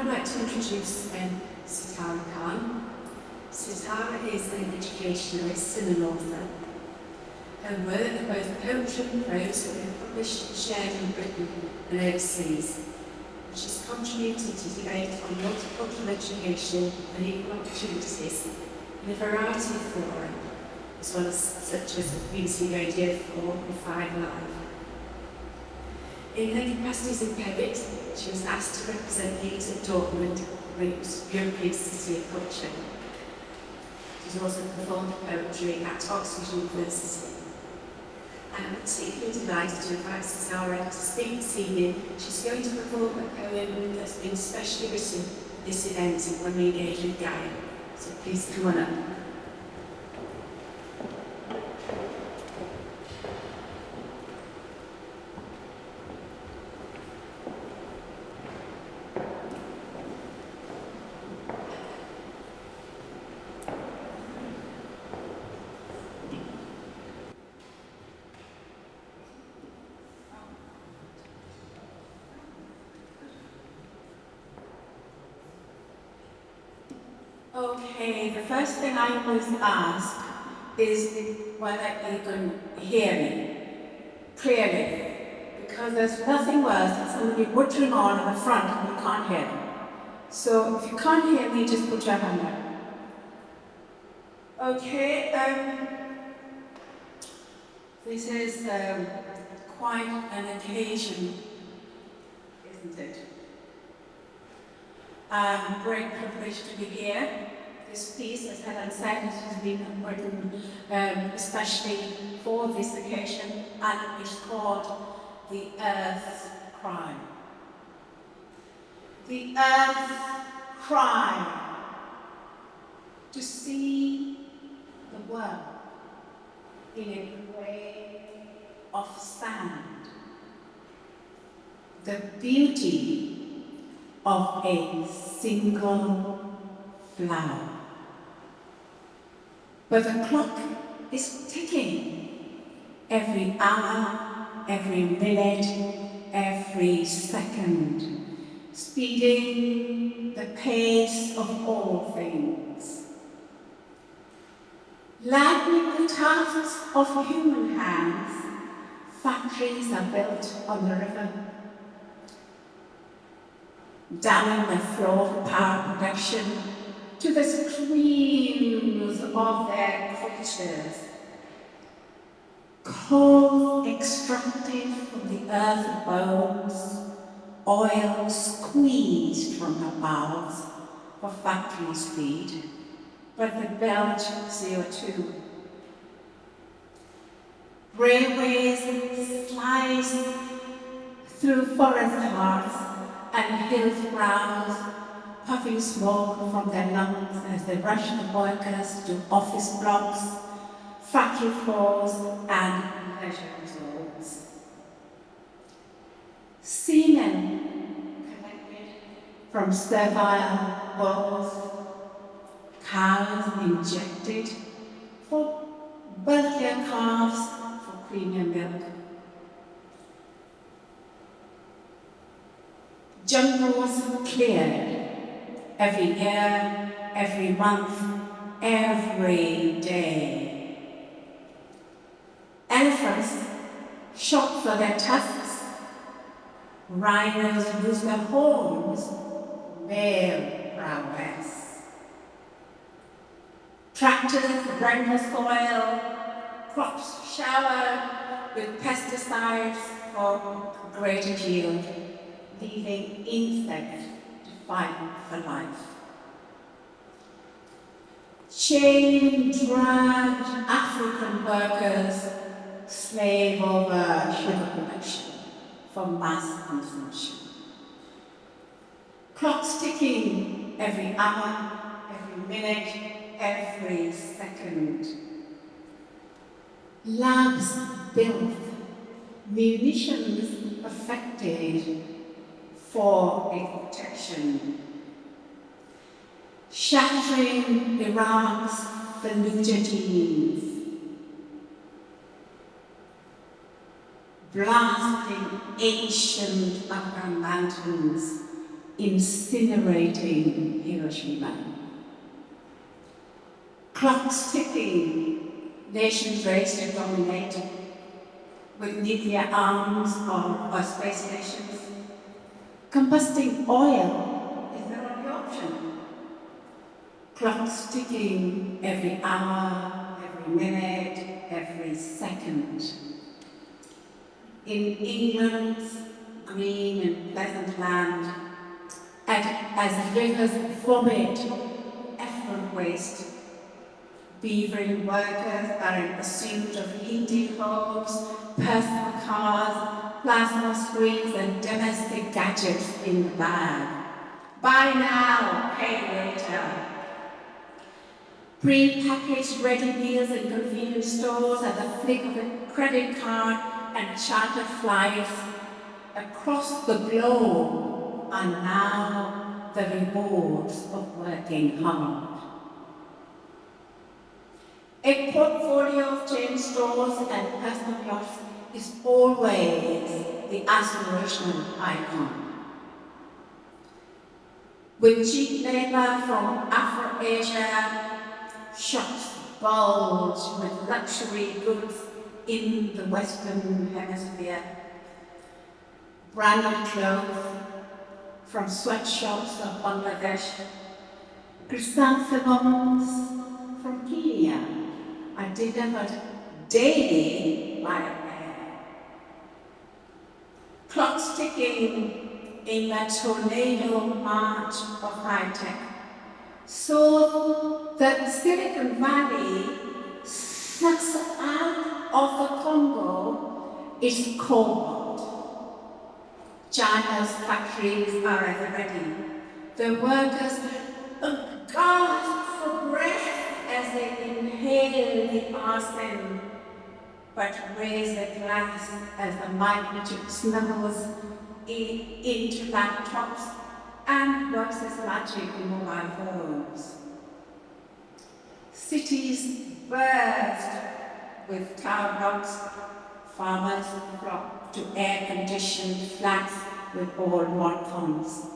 I'd like to introduce Sitara Khan. Sitara is an educationalist and an author. Her work, both poetry and prose, have been published and shared in Britain and overseas, which has contributed to debate on multicultural education and equal opportunities in a variety of fora, as well as such as BBC Radio 4 and 5 Live. In her capacity as a poet, she was asked to represent Leeds at Dortmund, European City of Culture. She's also performed poetry at Oxford University. And I'm particularly delighted to invite Sitara to speak this evening. She's going to perform a poem that's been specially written for this event when we engage with Gaia. So please come on up. Okay, the first thing I always ask is whether you can hear me clearly, because there's nothing worse than somebody butchering on in the front and you can't hear them. So if you can't hear me, just put your hand up. Okay, this is quite an occasion, isn't it? Great privilege to be here. This piece, as Helen said, has been written especially for this occasion, and it's called The Earth Cry. The Earth Cry, to see the world in a way of sand, the beauty of a single flower. But the clock is ticking. Every hour, every minute, every second, speeding the pace of all things. Like the tasks of human hands, factories are built on the river, damming the flow for power production to the streams of their cultures. Coal extracted from the earth bones, oil squeezed from her bowels for factories' feed, but the belch CO2. Railways slice through forest hearts and hill grounds, puffing smoke from their lungs as they rush the workers to office blocks, factory floors, and leisure resorts. Seamen collected from servile bulls, cows injected for wealthier calves for creamier milk. Jungles cleared every year, every month, every day. Elephants shot for their tusks. Rhinos use their horns, male prowess. Tractors rend the soil, crops showered with pesticides for greater yield, leaving insects to fight for life. Chain-dragged African workers slave over sugar production for mass consumption. Clocks ticking every hour, every minute, every second. Labs built, munitions affected for a protection. Shattering Iraq's Fallujah teams. Blasting ancient Afghan mountains incinerating Hiroshima. Clocks ticking, nations race to dominate with nuclear arms or space stations. Combusting oil is their only option. Clocks ticking every hour, every minute, every second. In England's green and pleasant land, as rivers vomit effluent waste, beavering workers are in pursuit of heating homes, personal cars, plasma screens and domestic gadgets in the bag. Buy now, pay later. Pre-packaged ready meals in convenience stores at the flick of a credit card and chartered flights across the globe are now the rewards of working hard. A portfolio of chain stores and personal yachts is always the aspirational icon. With cheap labor from Afro-Asia, shops bulge with luxury goods in the Western Hemisphere. Branded clothes from sweatshops of Bangladesh, chrysanthemums from Kenya are delivered daily by air. Clocks ticking in the tornado march of high-tech, so that Silicon Valley sucks out of the Congo is cobalt. China's factories are at the ready. The workers gasp for breath as they inhale the arson, but raise their glass as the microchip snuggles into laptops and works its magic in mobile phones. Cities burst with town blocks, farmers flock to air-conditioned flats with all smartphones.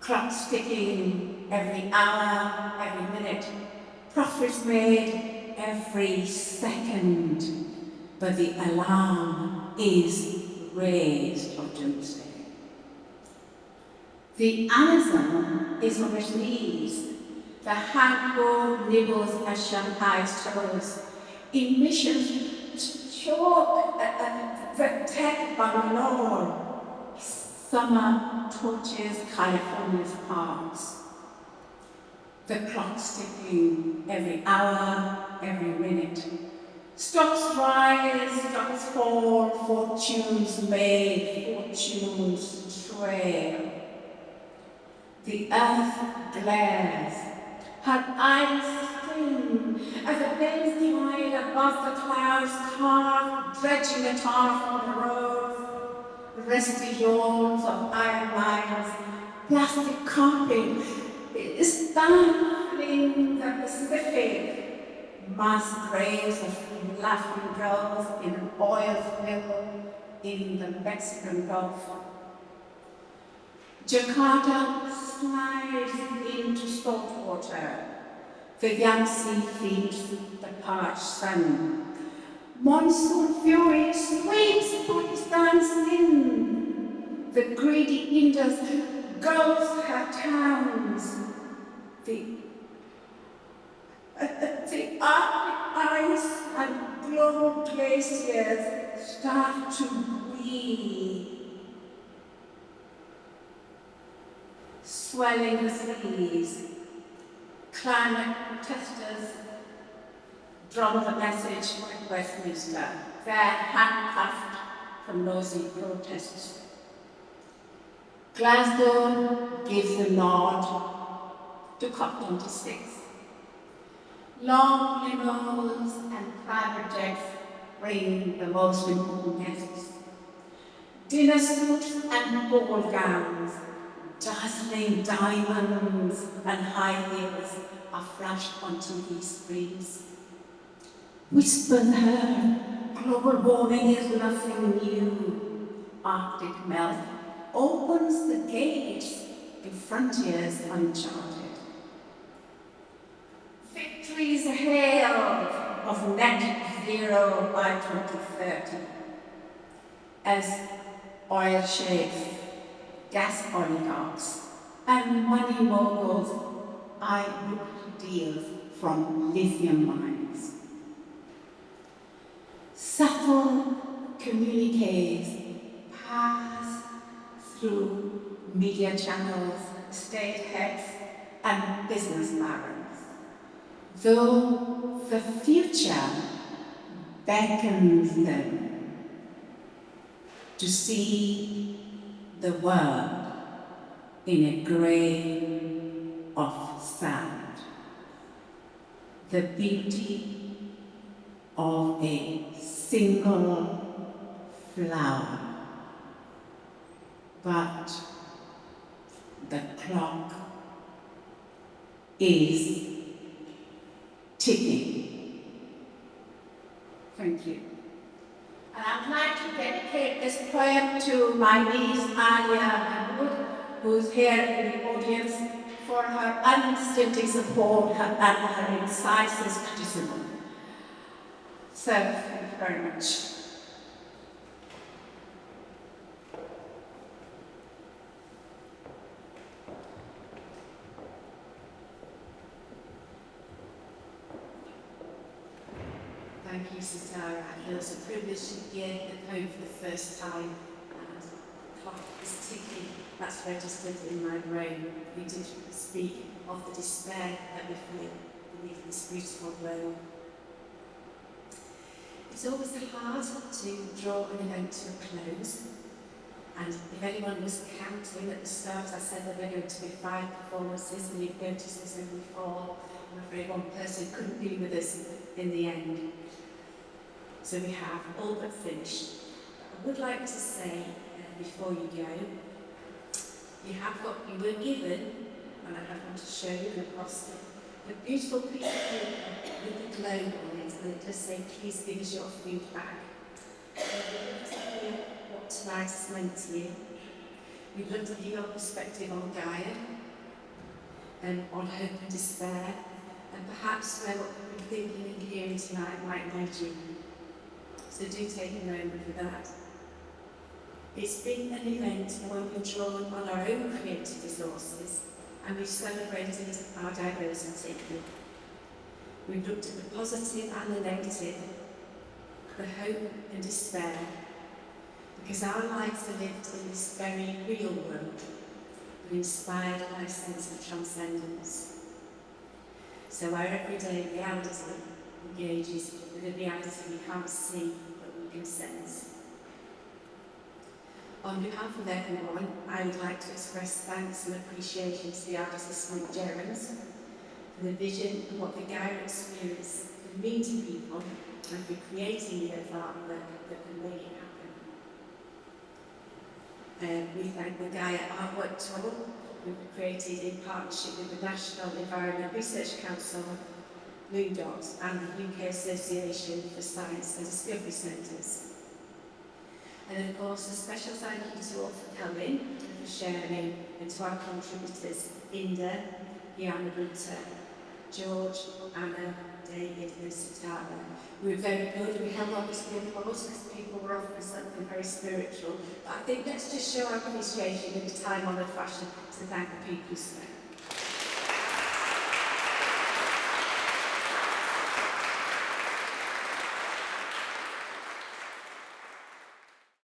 Clocks ticking every hour, every minute, profits made every second, but the alarm is raised on doomsday. The Amazon is on its knees. The handball nibbles at Shanghai's toes. Emissions choke the tech Bangalore. Summer torches California's parks. The clock's ticking every hour, every minute. Stocks rise, stocks fall, fortunes made, fortunes trail. The earth glares, her eyes sting as the planes divide above the clouds, carved, dredging the tar from the roads. Rusty yawns of iron mines, plastic carpet is stifling the Pacific. Mass graves of laughing girls in an oil spill in the Mexican Gulf. Jakarta slides into salt water. The Yangtze feeds the parched sun. Monsoon fury sweeps Pakistan's sin. The greedy Indus gulls her towns. The Arctic ice and global glaciers start to weep. Swelling the seas, climate protesters drum the message at Westminster. They're handcuffed from noisy protests. Glasgow gives the nod to COP26. Long limos and private jets bring the most important guests. Dinner suits and ball gowns, dazzling diamonds and high heels are flashed on TV screens. Whispered her, global warming is nothing new. Arctic melt opens the gates to frontiers uncharted. Victories hailed of net zero by 2030 as oil sheikhs, gas oligarchs, and money moguls eye deals from lithium mines. Subtle communiques pass through media channels, state heads, and business barons, though the future beckons them to see the world in a grain of sand. The beauty of a single flower. But the clock is ticking. Thank you. And I'd like to dedicate this poem to my niece, Alia, who's here in the audience, for her unstinting support and her incisive criticism. So, thank you very much. Thank you, Sitara. I feel it's a privilege to be at home for the first time, and the clock is ticking. That's registered in my brain. We did speak of the despair that we feel beneath this beautiful glow. It's always hard to draw an event to a close, and if anyone was counting at the start, I said there were going to be 5 performances, and you've noticed there's only 4. I'm afraid one person couldn't be with us in the end. So we have all but finished. I would like to say, before you go, you have what you were given, and I have one to show you across the beautiful piece of paper with the globe on it, and it does say, please give us your feedback. We'd love to hear what tonight has meant to you. We'd love to hear your perspective on Gaia, and on hope and despair, and perhaps where what we've been thinking and hearing tonight might lead you. So do take a moment for that. It's been an event where we've drawn on our own creative resources, and we've celebrated our diversity. We've looked at the positive and the negative, the hope and despair, because our lives are lived in this very real world, and inspired by a sense of transcendence. So our everyday reality engages with a reality we can't see, but we can sense. On behalf of everyone, I would like to express thanks and appreciation to the artists like Jerem's for the vision of what the Gaia experience can mean to people, and for creating the artwork that can make it happen. We thank the Gaia Artwork Tour, we've created in partnership with the National Environment Research Council, Blue Dot, and the UK Association for Science and Discovery Centres. And of course, a special thank you to all for coming and for sharing, and to our contributors, Inda, Yana Bunta, George, Anna, David, and Sitara. We were very good. We held on to the applause because people were offering something very spiritual. But I think let's just show our appreciation in a time-honoured fashion to thank the people who spoke.